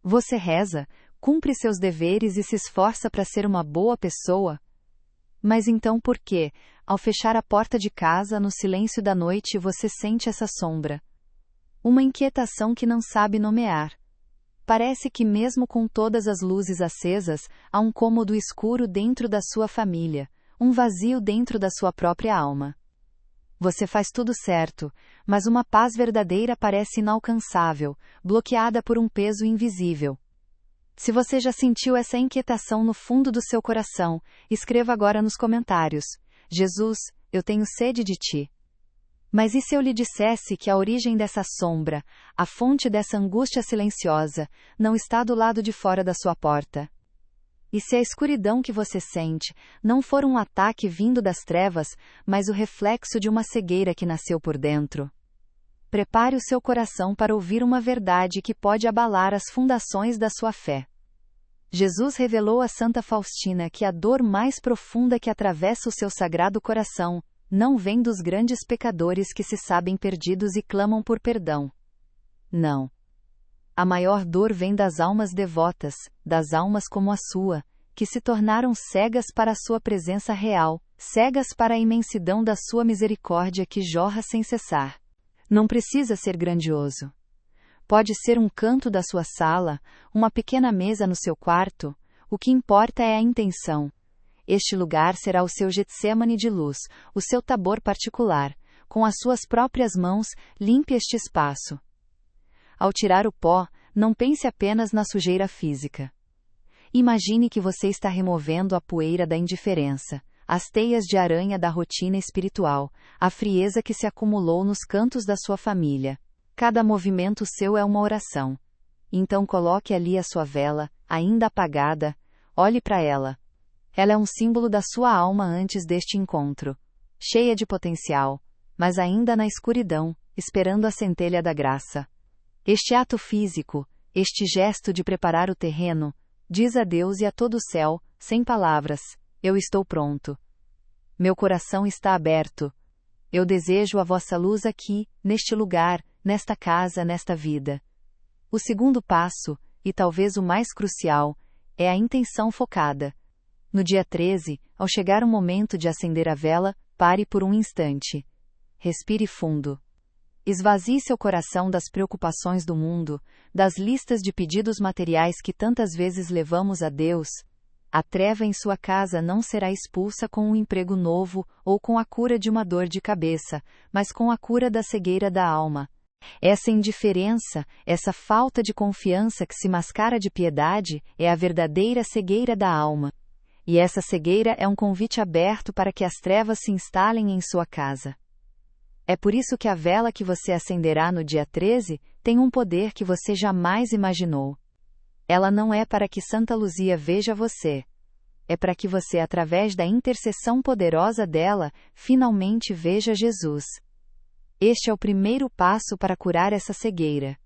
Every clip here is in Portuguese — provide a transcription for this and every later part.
Você reza, cumpre seus deveres e se esforça para ser uma boa pessoa? Mas então por que, ao fechar a porta de casa no silêncio da noite, você sente essa sombra? Uma inquietação que não sabe nomear. Parece que mesmo com todas as luzes acesas, há um cômodo escuro dentro da sua família, um vazio dentro da sua própria alma. Você faz tudo certo, mas uma paz verdadeira parece inalcançável, bloqueada por um peso invisível. Se você já sentiu essa inquietação no fundo do seu coração, escreva agora nos comentários: Jesus, eu tenho sede de ti. Mas e se eu lhe dissesse que a origem dessa sombra, a fonte dessa angústia silenciosa, não está do lado de fora da sua porta? E se a escuridão que você sente não for um ataque vindo das trevas, mas o reflexo de uma cegueira que nasceu por dentro? Prepare o seu coração para ouvir uma verdade que pode abalar as fundações da sua fé. Jesus revelou a Santa Faustina que a dor mais profunda que atravessa o seu sagrado coração não vem dos grandes pecadores que se sabem perdidos e clamam por perdão. Não. A maior dor vem das almas devotas, das almas como a sua, que se tornaram cegas para a sua presença real, cegas para a imensidão da sua misericórdia que jorra sem cessar. Não precisa ser grandioso. Pode ser um canto da sua sala, uma pequena mesa no seu quarto, o que importa é a intenção. Este lugar será o seu Getsêmani de luz, o seu Tabor particular. Com as suas próprias mãos, limpe este espaço. Ao tirar o pó, não pense apenas na sujeira física. Imagine que você está removendo a poeira da indiferença, as teias de aranha da rotina espiritual, a frieza que se acumulou nos cantos da sua família. Cada movimento seu é uma oração. Então coloque ali a sua vela, ainda apagada, olhe para ela. Ela é um símbolo da sua alma antes deste encontro, cheia de potencial, mas ainda na escuridão, esperando a centelha da graça. Este ato físico, este gesto de preparar o terreno, diz a Deus e a todo o céu, sem palavras: eu estou pronto. Meu coração está aberto. Eu desejo a vossa luz aqui, neste lugar, nesta casa, nesta vida. O segundo passo, e talvez o mais crucial, é a intenção focada. No dia 13, ao chegar o momento de acender a vela, pare por um instante. Respire fundo. Esvazie seu coração das preocupações do mundo, das listas de pedidos materiais que tantas vezes levamos a Deus. A treva em sua casa não será expulsa com um emprego novo ou com a cura de uma dor de cabeça, mas com a cura da cegueira da alma. Essa indiferença, essa falta de confiança que se mascara de piedade, é a verdadeira cegueira da alma. E essa cegueira é um convite aberto para que as trevas se instalem em sua casa. É por isso que a vela que você acenderá no dia 13 tem um poder que você jamais imaginou. Ela não é para que Santa Luzia veja você. É para que você, através da intercessão poderosa dela, finalmente veja Jesus. Este é o primeiro passo para curar essa cegueira.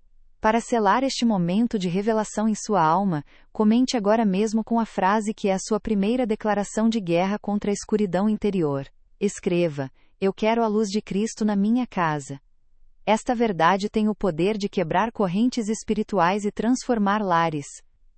Para selar este momento de revelação em sua alma, comente agora mesmo com a frase que é a sua primeira declaração de guerra contra a escuridão interior. Escreva: eu quero a luz de Cristo na minha casa. Esta verdade tem o poder de quebrar correntes espirituais e transformar lares.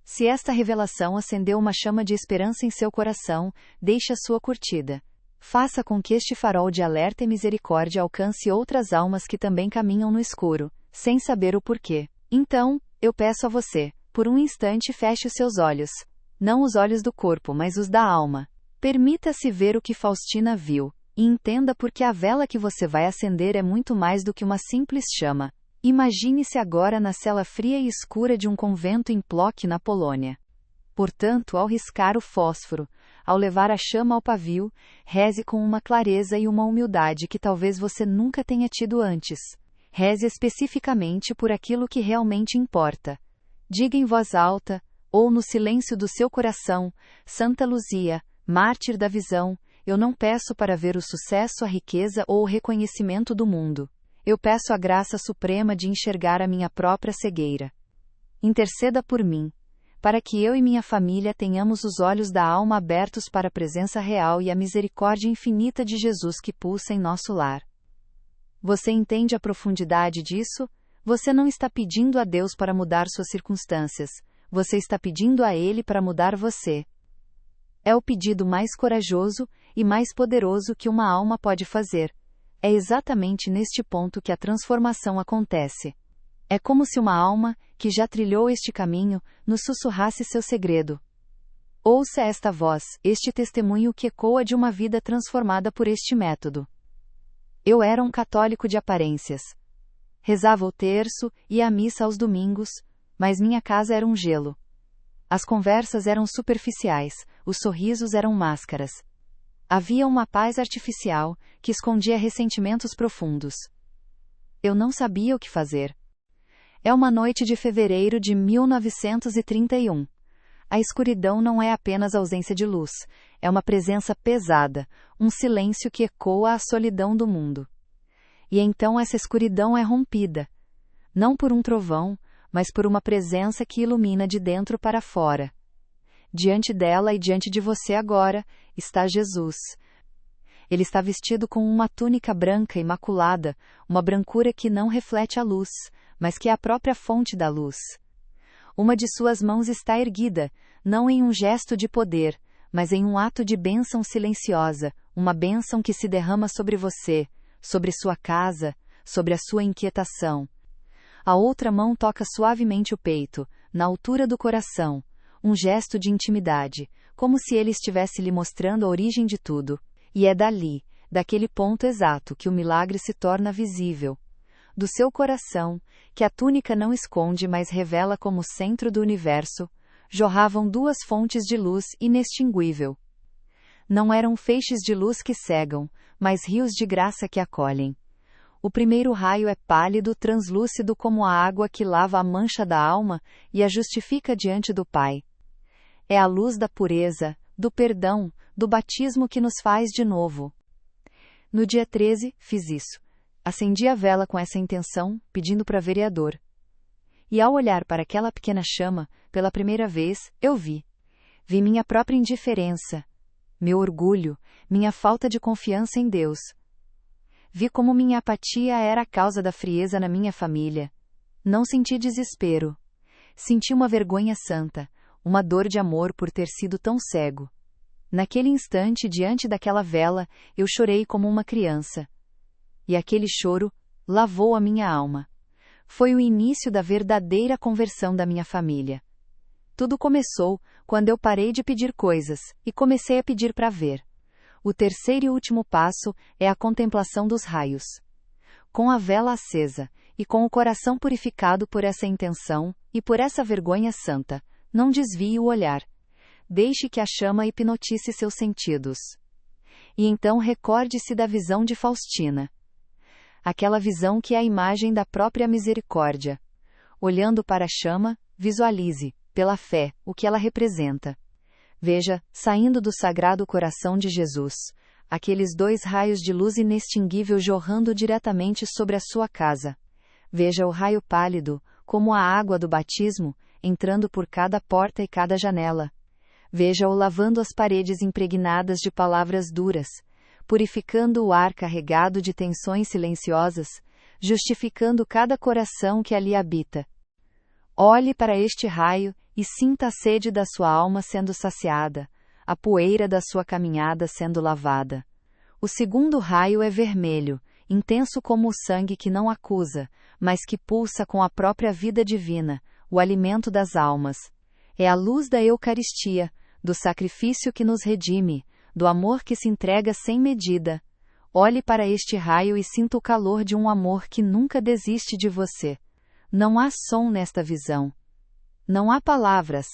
Se esta revelação acendeu uma chama de esperança em seu coração, deixe a sua curtida. Faça com que este farol de alerta e misericórdia alcance outras almas que também caminham no escuro, sem saber o porquê. Então, eu peço a você, por um instante feche os seus olhos. Não os olhos do corpo, mas os da alma. Permita-se ver o que Faustina viu, e entenda por que a vela que você vai acender é muito mais do que uma simples chama. Imagine-se agora na cela fria e escura de um convento em Płock, na Polônia. Portanto, ao riscar o fósforo, ao levar a chama ao pavio, reze com uma clareza e uma humildade que talvez você nunca tenha tido antes. Reze especificamente por aquilo que realmente importa. Diga em voz alta, ou no silêncio do seu coração: Santa Luzia, mártir da visão, eu não peço para ver o sucesso, a riqueza ou o reconhecimento do mundo. Eu peço a graça suprema de enxergar a minha própria cegueira. Interceda por mim, para que eu e minha família tenhamos os olhos da alma abertos para a presença real e a misericórdia infinita de Jesus que pulsa em nosso lar. Você entende a profundidade disso? Você não está pedindo a Deus para mudar suas circunstâncias, você está pedindo a Ele para mudar você. É o pedido mais corajoso e mais poderoso que uma alma pode fazer. É exatamente neste ponto que a transformação acontece. É como se uma alma, que já trilhou este caminho, nos sussurrasse seu segredo. Ouça esta voz, este testemunho que ecoa de uma vida transformada por este método. Eu era um católico de aparências. Rezava o terço, ia à missa aos domingos, mas minha casa era um gelo. As conversas eram superficiais, os sorrisos eram máscaras. Havia uma paz artificial, que escondia ressentimentos profundos. Eu não sabia o que fazer. É uma noite de fevereiro de 1931. A escuridão não é apenas ausência de luz, é uma presença pesada, um silêncio que ecoa a solidão do mundo. E então essa escuridão é rompida. Não por um trovão, mas por uma presença que ilumina de dentro para fora. Diante dela e diante de você agora, está Jesus. Ele está vestido com uma túnica branca imaculada, uma brancura que não reflete a luz, mas que é a própria fonte da luz. Uma de suas mãos está erguida, não em um gesto de poder, mas em um ato de bênção silenciosa, uma bênção que se derrama sobre você, sobre sua casa, sobre a sua inquietação. A outra mão toca suavemente o peito, na altura do coração, um gesto de intimidade, como se ele estivesse lhe mostrando a origem de tudo, e é dali, daquele ponto exato, que o milagre se torna visível. Do seu coração, que a túnica não esconde mas revela como centro do universo, jorravam duas fontes de luz inextinguível. Não eram feixes de luz que cegam, mas rios de graça que acolhem. O primeiro raio é pálido, translúcido como a água que lava a mancha da alma e a justifica diante do Pai. É a luz da pureza, do perdão, do batismo que nos faz de novo. No dia 13, fiz isso. Acendi a vela com essa intenção, pedindo para vereador. E ao olhar para aquela pequena chama, pela primeira vez, eu vi. Vi minha própria indiferença, meu orgulho, minha falta de confiança em Deus. Vi como minha apatia era a causa da frieza na minha família. Não senti desespero. Senti uma vergonha santa, uma dor de amor por ter sido tão cego. Naquele instante, diante daquela vela, eu chorei como uma criança. E aquele choro lavou a minha alma. Foi o início da verdadeira conversão da minha família. Tudo começou quando eu parei de pedir coisas e comecei a pedir para ver. O terceiro e último passo é a contemplação dos raios. Com a vela acesa, e com o coração purificado por essa intenção, e por essa vergonha santa, não desvie o olhar. Deixe que a chama hipnotize seus sentidos. E então recorde-se da visão de Faustina. Aquela visão que é a imagem da própria misericórdia. Olhando para a chama, visualize, pela fé, o que ela representa. Veja, saindo do Sagrado Coração de Jesus, aqueles dois raios de luz inextinguível jorrando diretamente sobre a sua casa. Veja o raio pálido, como a água do batismo, entrando por cada porta e cada janela. Veja-o lavando as paredes impregnadas de palavras duras, purificando o ar carregado de tensões silenciosas, justificando cada coração que ali habita. Olhe para este raio e sinta a sede da sua alma sendo saciada, a poeira da sua caminhada sendo lavada. O segundo raio é vermelho, intenso como o sangue que não acusa, mas que pulsa com a própria vida divina, o alimento das almas. É a luz da Eucaristia, do sacrifício que nos redime, do amor que se entrega sem medida. Olhe para este raio e sinta o calor de um amor que nunca desiste de você. Não há som nesta visão. Não há palavras,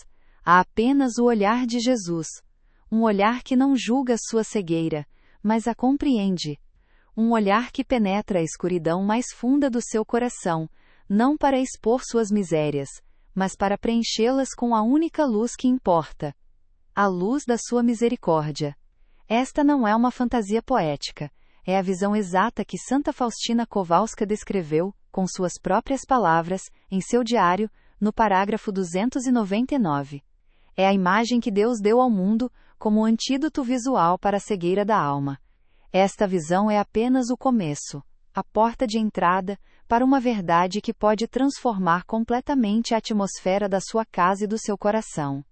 há apenas o olhar de Jesus. Um olhar que não julga sua cegueira, mas a compreende. Um olhar que penetra a escuridão mais funda do seu coração, não para expor suas misérias, mas para preenchê-las com a única luz que importa. A luz da sua misericórdia. Esta não é uma fantasia poética, é a visão exata que Santa Faustina Kowalska descreveu, com suas próprias palavras, em seu diário, no parágrafo 299. É a imagem que Deus deu ao mundo, como antídoto visual para a cegueira da alma. Esta visão é apenas o começo, a porta de entrada, para uma verdade que pode transformar completamente a atmosfera da sua casa e do seu coração.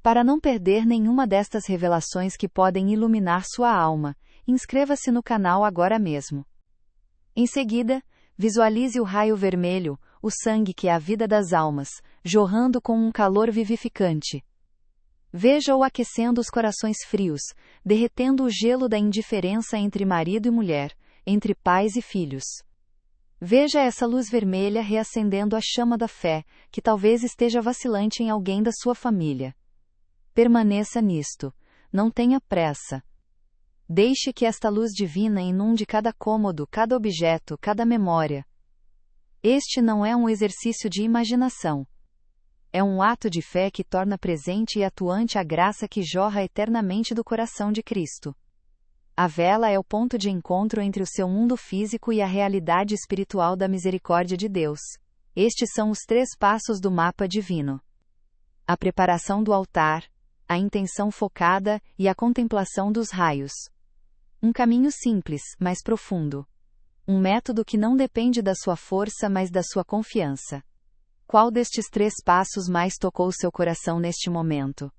Para não perder nenhuma destas revelações que podem iluminar sua alma, inscreva-se no canal agora mesmo. Em seguida, visualize o raio vermelho, o sangue que é a vida das almas, jorrando com um calor vivificante. Veja-o aquecendo os corações frios, derretendo o gelo da indiferença entre marido e mulher, entre pais e filhos. Veja essa luz vermelha reacendendo a chama da fé, que talvez esteja vacilante em alguém da sua família. Permaneça nisto. Não tenha pressa. Deixe que esta luz divina inunde cada cômodo, cada objeto, cada memória. Este não é um exercício de imaginação. É um ato de fé que torna presente e atuante a graça que jorra eternamente do coração de Cristo. A vela é o ponto de encontro entre o seu mundo físico e a realidade espiritual da misericórdia de Deus. Estes são os 3 passos do mapa divino: a preparação do altar, a intenção focada e a contemplação dos raios. Um caminho simples, mas profundo. Um método que não depende da sua força, mas da sua confiança. Qual destes 3 passos mais tocou seu coração neste momento?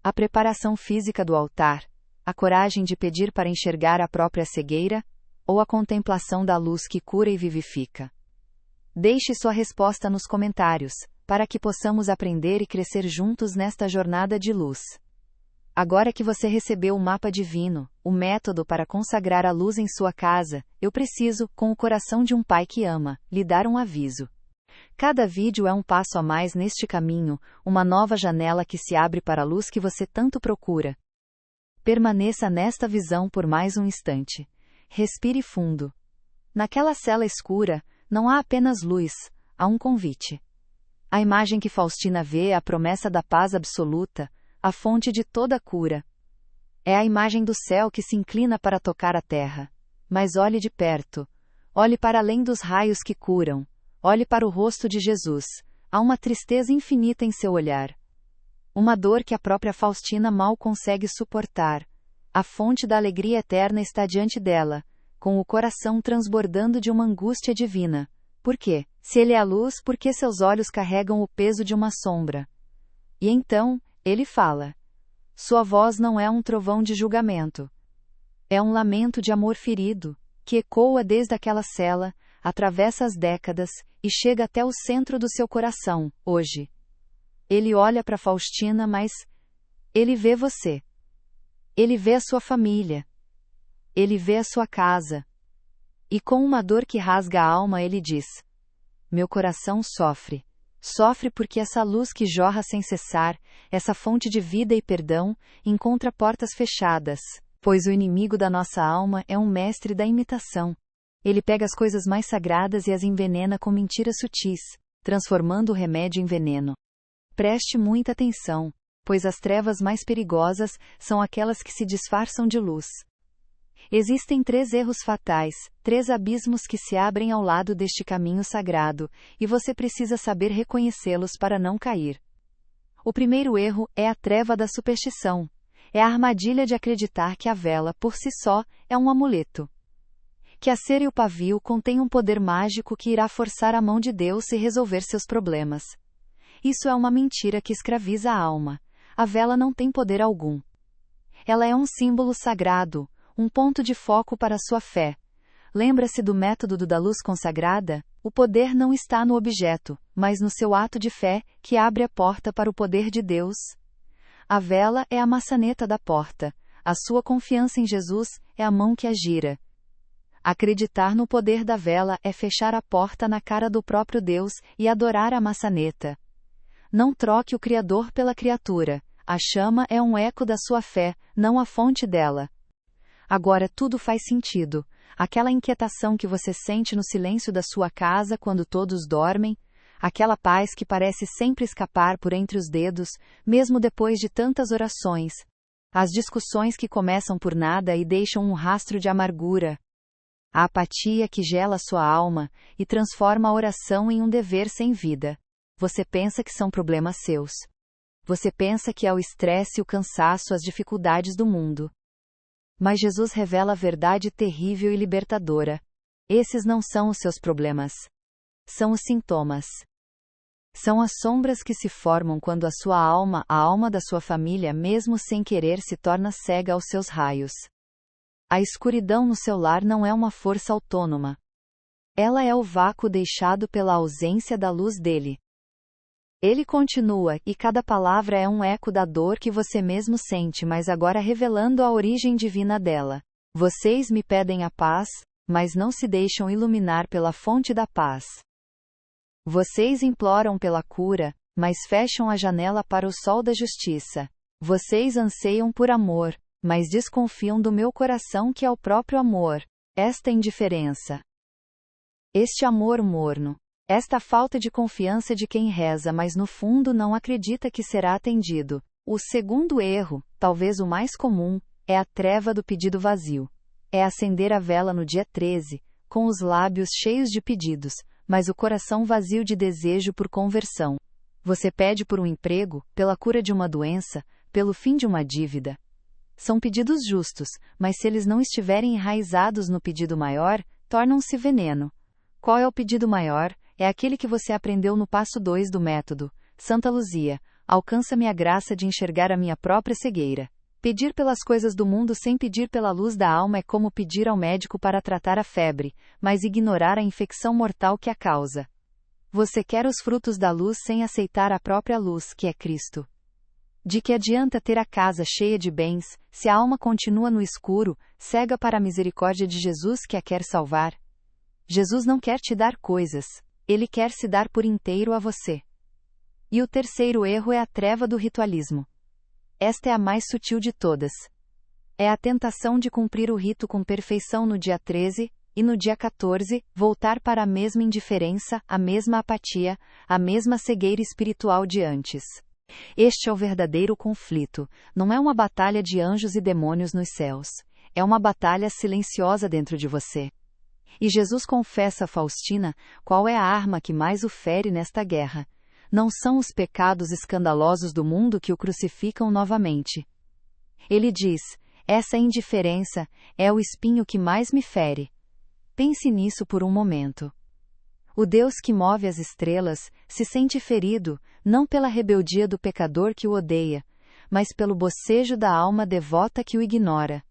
A preparação física do altar, a coragem de pedir para enxergar a própria cegueira, ou a contemplação da luz que cura e vivifica? Deixe sua resposta nos comentários, para que possamos aprender e crescer juntos nesta jornada de luz. Agora que você recebeu o mapa divino, o método para consagrar a luz em sua casa, eu preciso, com o coração de um pai que ama, lhe dar um aviso. Cada vídeo é um passo a mais neste caminho, uma nova janela que se abre para a luz que você tanto procura. Permaneça nesta visão por mais um instante. Respire fundo. Naquela cela escura, não há apenas luz, há um convite. A imagem que Faustina vê é a promessa da paz absoluta, a fonte de toda cura. É a imagem do céu que se inclina para tocar a terra. Mas olhe de perto. Olhe para além dos raios que curam. Olhe para o rosto de Jesus. Há uma tristeza infinita em seu olhar. Uma dor que a própria Faustina mal consegue suportar. A fonte da alegria eterna está diante dela, com o coração transbordando de uma angústia divina. Por quê? Se ele é a luz, por que seus olhos carregam o peso de uma sombra? E então, ele fala. Sua voz não é um trovão de julgamento. É um lamento de amor ferido, que ecoa desde aquela cela, atravessa as décadas, e chega até o centro do seu coração, hoje. Ele olha para Faustina, mas ele vê você. Ele vê a sua família. Ele vê a sua casa. E com uma dor que rasga a alma ele diz: meu coração sofre. Sofre porque essa luz que jorra sem cessar, essa fonte de vida e perdão, encontra portas fechadas, pois o inimigo da nossa alma é um mestre da imitação. Ele pega as coisas mais sagradas e as envenena com mentiras sutis, transformando o remédio em veneno. Preste muita atenção, pois as trevas mais perigosas são aquelas que se disfarçam de luz. Existem 3 erros fatais, 3 abismos que se abrem ao lado deste caminho sagrado, e você precisa saber reconhecê-los para não cair. O primeiro erro é a treva da superstição. É a armadilha de acreditar que a vela, por si só, é um amuleto. Que a cera e o pavio contêm um poder mágico que irá forçar a mão de Deus e resolver seus problemas. Isso é uma mentira que escraviza a alma. A vela não tem poder algum. Ela é um símbolo sagrado, um ponto de foco para a sua fé. Lembra-se do método da luz consagrada? O poder não está no objeto, mas no seu ato de fé, que abre a porta para o poder de Deus. A vela é a maçaneta da porta. A sua confiança em Jesus é a mão que a gira. Acreditar no poder da vela é fechar a porta na cara do próprio Deus e adorar a maçaneta. Não troque o Criador pela criatura. A chama é um eco da sua fé, não a fonte dela. Agora tudo faz sentido. Aquela inquietação que você sente no silêncio da sua casa quando todos dormem, aquela paz que parece sempre escapar por entre os dedos, mesmo depois de tantas orações. As discussões que começam por nada e deixam um rastro de amargura. A apatia que gela sua alma e transforma a oração em um dever sem vida. Você pensa que são problemas seus. Você pensa que é o estresse, o cansaço, as dificuldades do mundo. Mas Jesus revela a verdade terrível e libertadora. Esses não são os seus problemas. São os sintomas. São as sombras que se formam quando a sua alma, a alma da sua família, mesmo sem querer, se torna cega aos seus raios. A escuridão no seu lar não é uma força autônoma. Ela é o vácuo deixado pela ausência da luz dele. Ele continua, e cada palavra é um eco da dor que você mesmo sente, mas agora revelando a origem divina dela. Vocês me pedem a paz, mas não se deixam iluminar pela fonte da paz. Vocês imploram pela cura, mas fecham a janela para o sol da justiça. Vocês anseiam por amor, mas desconfiam do meu coração que é o próprio amor. Esta indiferença. Este amor morno. Esta falta de confiança de quem reza, mas no fundo não acredita que será atendido. O segundo erro, talvez o mais comum, é a treva do pedido vazio. É acender a vela no dia 13, com os lábios cheios de pedidos, mas o coração vazio de desejo por conversão. Você pede por um emprego, pela cura de uma doença, pelo fim de uma dívida. São pedidos justos, mas se eles não estiverem enraizados no pedido maior, tornam-se veneno. Qual é o pedido maior? É aquele que você aprendeu no passo 2 do método. Santa Luzia, alcança-me a graça de enxergar a minha própria cegueira. Pedir pelas coisas do mundo sem pedir pela luz da alma é como pedir ao médico para tratar a febre, mas ignorar a infecção mortal que a causa. Você quer os frutos da luz sem aceitar a própria luz, que é Cristo. De que adianta ter a casa cheia de bens, se a alma continua no escuro, cega para a misericórdia de Jesus que a quer salvar? Jesus não quer te dar coisas, ele quer se dar por inteiro a você. E o terceiro erro é a treva do ritualismo. Esta é a mais sutil de todas. É a tentação de cumprir o rito com perfeição no dia 13, e no dia 14, voltar para a mesma indiferença, a mesma apatia, a mesma cegueira espiritual de antes. Este é o verdadeiro conflito, não é uma batalha de anjos e demônios nos céus. É uma batalha silenciosa dentro de você. E Jesus confessa a Faustina qual é a arma que mais o fere nesta guerra. Não são os pecados escandalosos do mundo que o crucificam novamente. Ele diz, essa indiferença é o espinho que mais me fere. Pense nisso por um momento. O Deus que move as estrelas se sente ferido, não pela rebeldia do pecador que o odeia, mas pelo bocejo da alma devota que o ignora.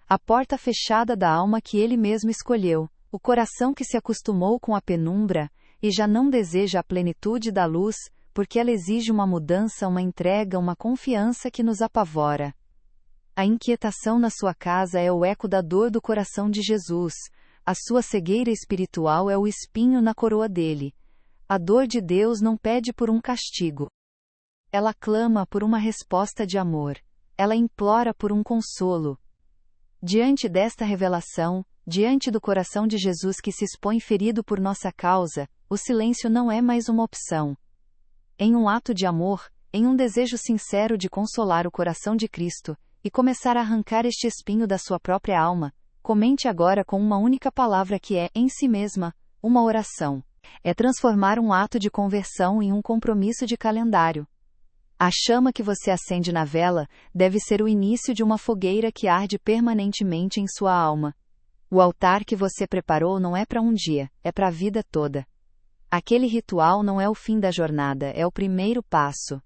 A porta fechada da alma que ele mesmo escolheu, o coração que se acostumou com a penumbra, e já não deseja a plenitude da luz, porque ela exige uma mudança, uma entrega, uma confiança que nos apavora. A inquietação na sua casa é o eco da dor do coração de Jesus, a sua cegueira espiritual é o espinho na coroa dele. A dor de Deus não pede por um castigo. Ela clama por uma resposta de amor. Ela implora por um consolo. Diante desta revelação, diante do coração de Jesus que se expõe ferido por nossa causa, o silêncio não é mais uma opção. Em um ato de amor, em um desejo sincero de consolar o coração de Cristo, e começar a arrancar este espinho da sua própria alma, comente agora com uma única palavra que é, em si mesma, uma oração. É transformar um ato de conversão em um compromisso de calendário. A chama que você acende na vela deve ser o início de uma fogueira que arde permanentemente em sua alma. O altar que você preparou não é para um dia, é para a vida toda. Aquele ritual não é o fim da jornada, é o primeiro passo.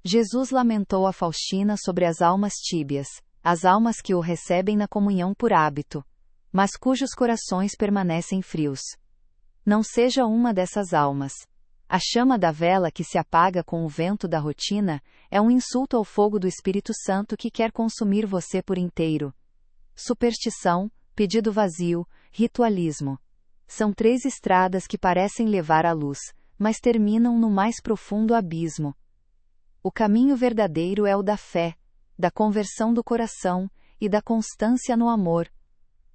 Jesus lamentou a Faustina sobre as almas tíbias, as almas que o recebem na comunhão por hábito, mas cujos corações permanecem frios. Não seja uma dessas almas. A chama da vela que se apaga com o vento da rotina é um insulto ao fogo do Espírito Santo que quer consumir você por inteiro. Superstição, pedido vazio, ritualismo. São 3 estradas que parecem levar à luz, mas terminam no mais profundo abismo. O caminho verdadeiro é o da fé, da conversão do coração e da constância no amor.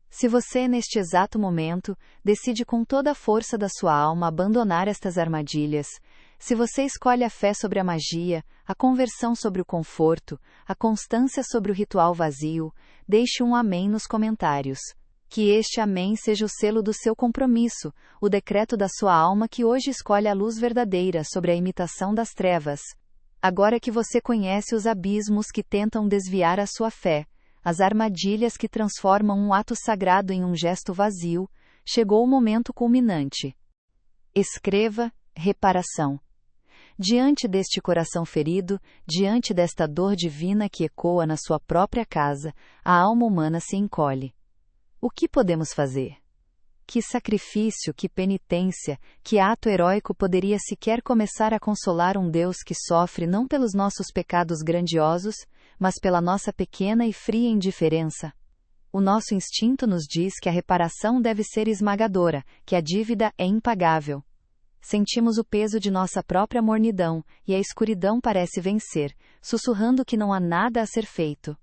Se você, neste exato momento, decide com toda a força da sua alma abandonar estas armadilhas, se você escolhe a fé sobre a magia, a conversão sobre o conforto, a constância sobre o ritual vazio, deixe um amém nos comentários. Que este amém seja o selo do seu compromisso, o decreto da sua alma que hoje escolhe a luz verdadeira sobre a imitação das trevas. Agora que você conhece os abismos que tentam desviar a sua fé, as armadilhas que transformam um ato sagrado em um gesto vazio, chegou o momento culminante. Escreva: reparação. Diante deste coração ferido, diante desta dor divina que ecoa na sua própria casa, a alma humana se encolhe. O que podemos fazer? Que sacrifício, que penitência, que ato heróico poderia sequer começar a consolar um Deus que sofre não pelos nossos pecados grandiosos, mas pela nossa pequena e fria indiferença? O nosso instinto nos diz que a reparação deve ser esmagadora, que a dívida é impagável. Sentimos o peso de nossa própria mornidão, e a escuridão parece vencer, sussurrando que não há nada a ser feito.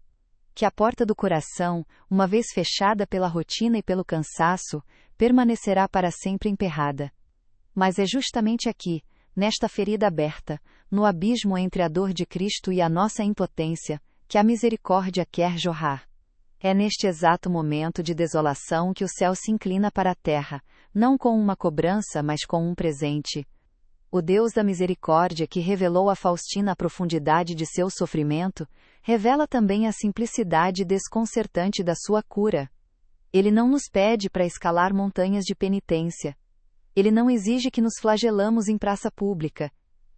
Que a porta do coração, uma vez fechada pela rotina e pelo cansaço, permanecerá para sempre emperrada. Mas é justamente aqui, nesta ferida aberta, no abismo entre a dor de Cristo e a nossa impotência, que a misericórdia quer jorrar. É neste exato momento de desolação que o céu se inclina para a terra, não com uma cobrança, mas com um presente. O Deus da misericórdia que revelou a Faustina a profundidade de seu sofrimento, revela também a simplicidade desconcertante da sua cura. Ele não nos pede para escalar montanhas de penitência. Ele não exige que nos flagelamos em praça pública.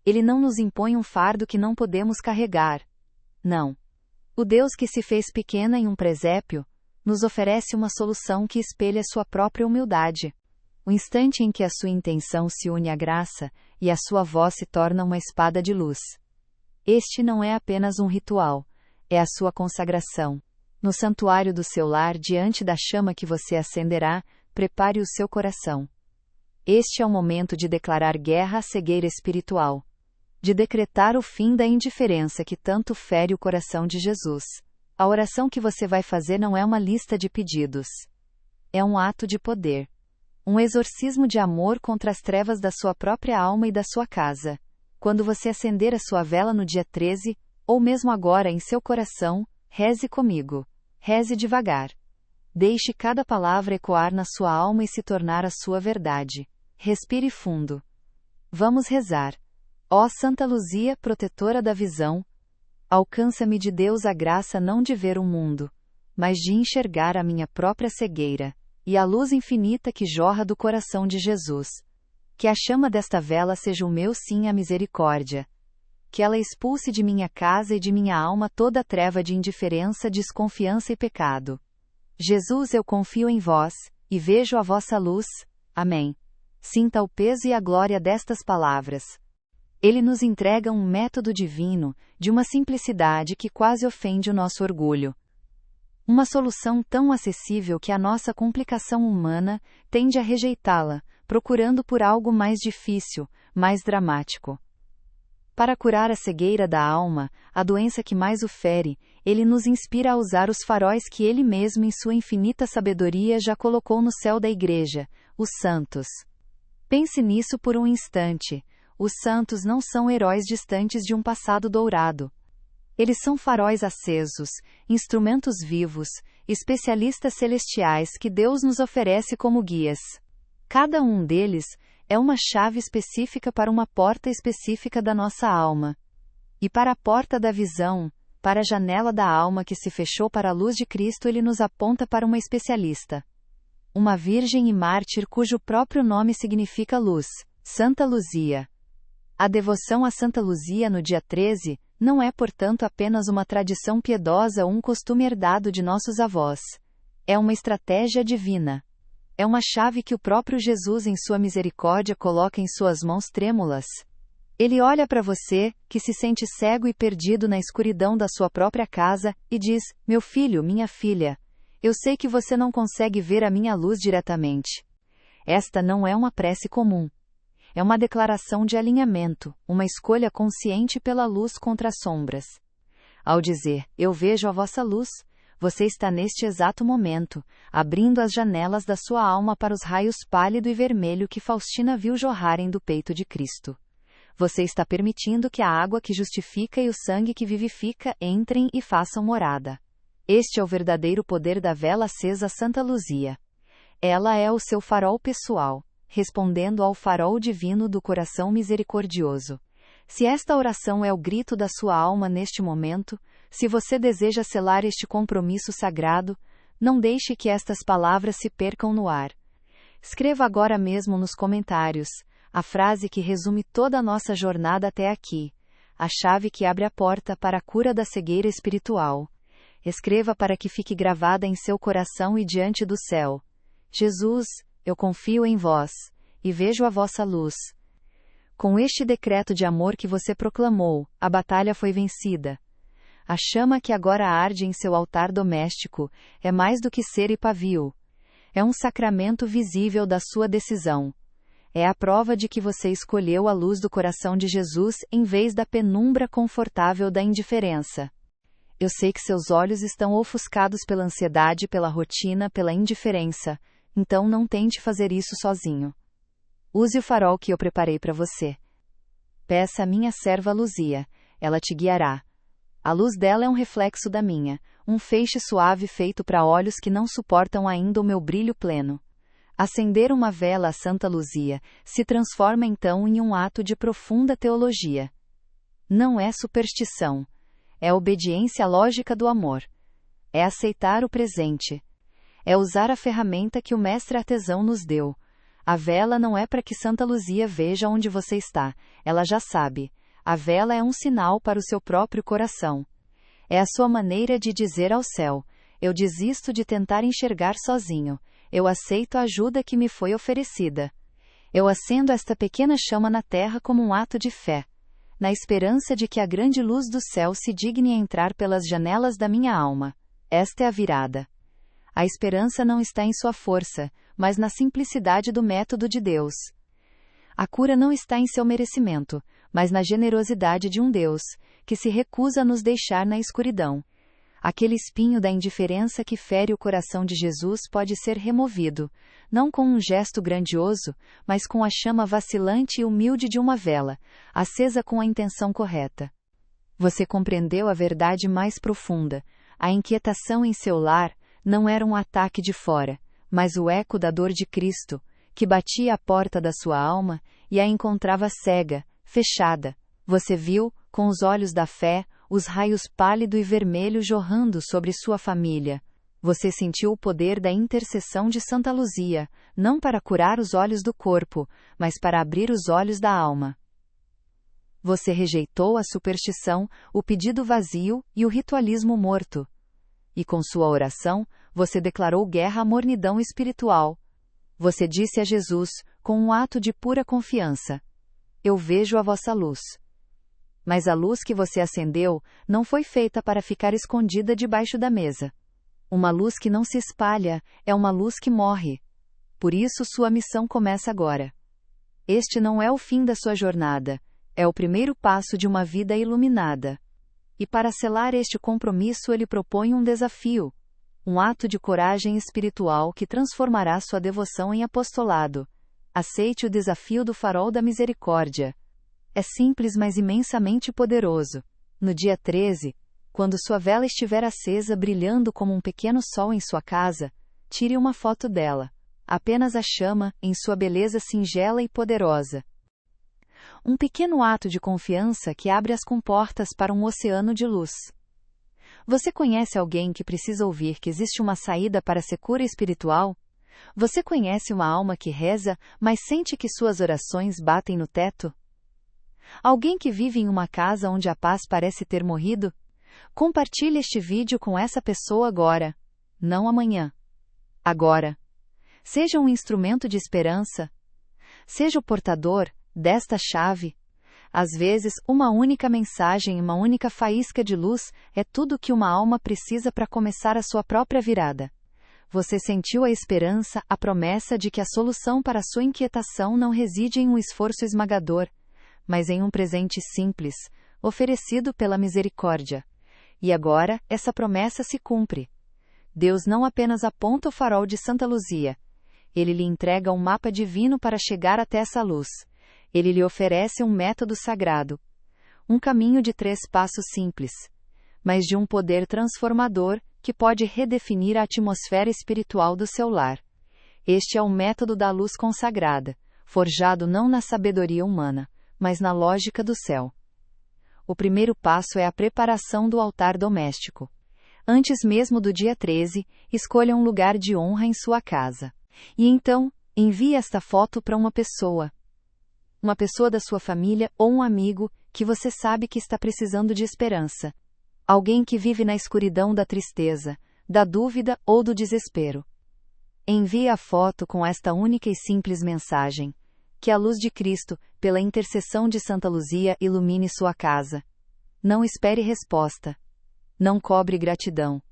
Ele não nos impõe um fardo que não podemos carregar. Não. O Deus que se fez pequena em um presépio, nos oferece uma solução que espelha sua própria humildade. O instante em que a sua intenção se une à graça, e a sua voz se torna uma espada de luz. Este não é apenas um ritual, é a sua consagração. No santuário do seu lar, diante da chama que você acenderá, prepare o seu coração. Este é o momento de declarar guerra à cegueira espiritual. De decretar o fim da indiferença que tanto fere o coração de Jesus. A oração que você vai fazer não é uma lista de pedidos. É um ato de poder. Um exorcismo de amor contra as trevas da sua própria alma e da sua casa. Quando você acender a sua vela no dia 13, ou mesmo agora em seu coração, reze comigo. Reze devagar. Deixe cada palavra ecoar na sua alma e se tornar a sua verdade. Respire fundo. Vamos rezar. Ó Santa Luzia, protetora da visão, alcança-me de Deus a graça não de ver o mundo, mas de enxergar a minha própria cegueira, e a luz infinita que jorra do coração de Jesus. Que a chama desta vela seja o meu sim à misericórdia. Que ela expulse de minha casa e de minha alma toda a treva de indiferença, desconfiança e pecado. Jesus, eu confio em vós, e vejo a vossa luz. Amém. Sinta o peso e a glória destas palavras. Ele nos entrega um método divino, de uma simplicidade que quase ofende o nosso orgulho. Uma solução tão acessível que a nossa complicação humana tende a rejeitá-la, procurando por algo mais difícil, mais dramático. Para curar a cegueira da alma, a doença que mais o fere, ele nos inspira a usar os faróis que ele mesmo em sua infinita sabedoria já colocou no céu da Igreja, os santos. Pense nisso por um instante. Os santos não são heróis distantes de um passado dourado. Eles são faróis acesos, instrumentos vivos, especialistas celestiais que Deus nos oferece como guias. Cada um deles é uma chave específica para uma porta específica da nossa alma. E para a porta da visão, para a janela da alma que se fechou para a luz de Cristo, ele nos aponta para uma especialista. Uma virgem e mártir cujo próprio nome significa luz, Santa Luzia. A devoção a Santa Luzia no dia 13, não é portanto apenas uma tradição piedosa ou um costume herdado de nossos avós. É uma estratégia divina. É uma chave que o próprio Jesus em sua misericórdia coloca em suas mãos trêmulas. Ele olha para você, que se sente cego e perdido na escuridão da sua própria casa, e diz: meu filho, minha filha, eu sei que você não consegue ver a minha luz diretamente. Esta não é uma prece comum. É uma declaração de alinhamento, uma escolha consciente pela luz contra as sombras. Ao dizer, eu vejo a vossa luz, você está neste exato momento, abrindo as janelas da sua alma para os raios pálido e vermelho que Faustina viu jorrarem do peito de Cristo. Você está permitindo que a água que justifica e o sangue que vivifica entrem e façam morada. Este é o verdadeiro poder da vela acesa Santa Luzia. Ela é o seu farol pessoal, respondendo ao farol divino do coração misericordioso. Se esta oração é o grito da sua alma neste momento, se você deseja selar este compromisso sagrado, não deixe que estas palavras se percam no ar. Escreva agora mesmo nos comentários a frase que resume toda a nossa jornada até aqui, a chave que abre a porta para a cura da cegueira espiritual. Escreva para que fique gravada em seu coração e diante do céu. Jesus, eu confio em vós, e vejo a vossa luz. Com este decreto de amor que você proclamou, a batalha foi vencida. A chama que agora arde em seu altar doméstico é mais do que cera e pavio. É um sacramento visível da sua decisão. É a prova de que você escolheu a luz do coração de Jesus em vez da penumbra confortável da indiferença. Eu sei que seus olhos estão ofuscados pela ansiedade, pela rotina, pela indiferença, então não tente fazer isso sozinho. Use o farol que eu preparei para você. Peça à minha serva Luzia, ela te guiará. A luz dela é um reflexo da minha, um feixe suave feito para olhos que não suportam ainda o meu brilho pleno. Acender uma vela a Santa Luzia se transforma então em um ato de profunda teologia. Não é superstição. É obediência à lógica do amor. É aceitar o presente. É usar a ferramenta que o mestre artesão nos deu. A vela não é para que Santa Luzia veja onde você está, ela já sabe. A vela é um sinal para o seu próprio coração. É a sua maneira de dizer ao céu: eu desisto de tentar enxergar sozinho, eu aceito a ajuda que me foi oferecida. Eu acendo esta pequena chama na terra como um ato de fé, na esperança de que a grande luz do céu se digne a entrar pelas janelas da minha alma. Esta é a virada. A esperança não está em sua força, mas na simplicidade do método de Deus. A cura não está em seu merecimento, mas na generosidade de um Deus, que se recusa a nos deixar na escuridão. Aquele espinho da indiferença que fere o coração de Jesus pode ser removido, não com um gesto grandioso, mas com a chama vacilante e humilde de uma vela, acesa com a intenção correta. Você compreendeu a verdade mais profunda. A inquietação em seu lar não era um ataque de fora, mas o eco da dor de Cristo, que batia à porta da sua alma e a encontrava cega, fechada. Você viu, com os olhos da fé, os raios pálido e vermelho jorrando sobre sua família. Você sentiu o poder da intercessão de Santa Luzia, não para curar os olhos do corpo, mas para abrir os olhos da alma. Você rejeitou a superstição, o pedido vazio e o ritualismo morto. E com sua oração, você declarou guerra à mornidão espiritual. Você disse a Jesus, com um ato de pura confiança: eu vejo a vossa luz. Mas a luz que você acendeu não foi feita para ficar escondida debaixo da mesa. Uma luz que não se espalha é uma luz que morre. Por isso sua missão começa agora. Este não é o fim da sua jornada, é o primeiro passo de uma vida iluminada. E para selar este compromisso ele propõe um desafio. Um ato de coragem espiritual que transformará sua devoção em apostolado. Aceite o desafio do farol da misericórdia. É simples, mas imensamente poderoso. No dia 13, quando sua vela estiver acesa brilhando como um pequeno sol em sua casa, tire uma foto dela. Apenas a chama, em sua beleza singela e poderosa. Um pequeno ato de confiança que abre as comportas para um oceano de luz. Você conhece alguém que precisa ouvir que existe uma saída para a cura espiritual? Você conhece uma alma que reza, mas sente que suas orações batem no teto? Alguém que vive em uma casa onde a paz parece ter morrido? Compartilhe este vídeo com essa pessoa agora. Não amanhã. Agora. Seja um instrumento de esperança. Seja o portador desta chave. Às vezes, uma única mensagem, uma única faísca de luz, é tudo que uma alma precisa para começar a sua própria virada. Você sentiu a esperança, a promessa de que a solução para a sua inquietação não reside em um esforço esmagador, mas em um presente simples, oferecido pela misericórdia. E agora, essa promessa se cumpre. Deus não apenas aponta o farol de Santa Luzia. Ele lhe entrega um mapa divino para chegar até essa luz. Ele lhe oferece um método sagrado. Um caminho de 3 passos simples, mas de um poder transformador, que pode redefinir a atmosfera espiritual do seu lar. Este é o método da luz consagrada, forjado não na sabedoria humana, mas na lógica do céu. O primeiro passo é a preparação do altar doméstico. Antes mesmo do dia 13, escolha um lugar de honra em sua casa. E então, Envie esta foto para uma pessoa da sua família ou um amigo que você sabe que está precisando de esperança. Alguém que vive na escuridão da tristeza, da dúvida ou do desespero. Envie a foto com esta única e simples mensagem: que a luz de Cristo, pela intercessão de Santa Luzia, ilumine sua casa. Não espere resposta. Não cobre gratidão.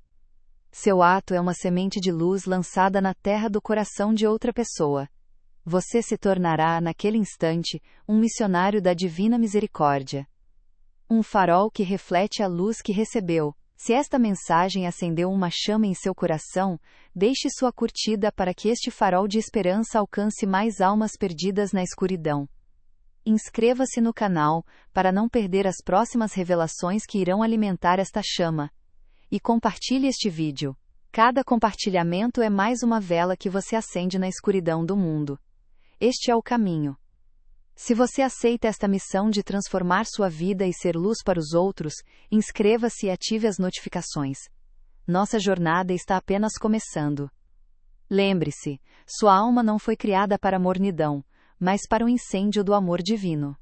Seu ato é uma semente de luz lançada na terra do coração de outra pessoa. Você se tornará, naquele instante, um missionário da divina misericórdia. Um farol que reflete a luz que recebeu. Se esta mensagem acendeu uma chama em seu coração, deixe sua curtida para que este farol de esperança alcance mais almas perdidas na escuridão. Inscreva-se no canal, para não perder as próximas revelações que irão alimentar esta chama. E compartilhe este vídeo. Cada compartilhamento é mais uma vela que você acende na escuridão do mundo. Este é o caminho. Se você aceita esta missão de transformar sua vida e ser luz para os outros, inscreva-se e ative as notificações. Nossa jornada está apenas começando. Lembre-se, sua alma não foi criada para a mornidão, mas para o incêndio do amor divino.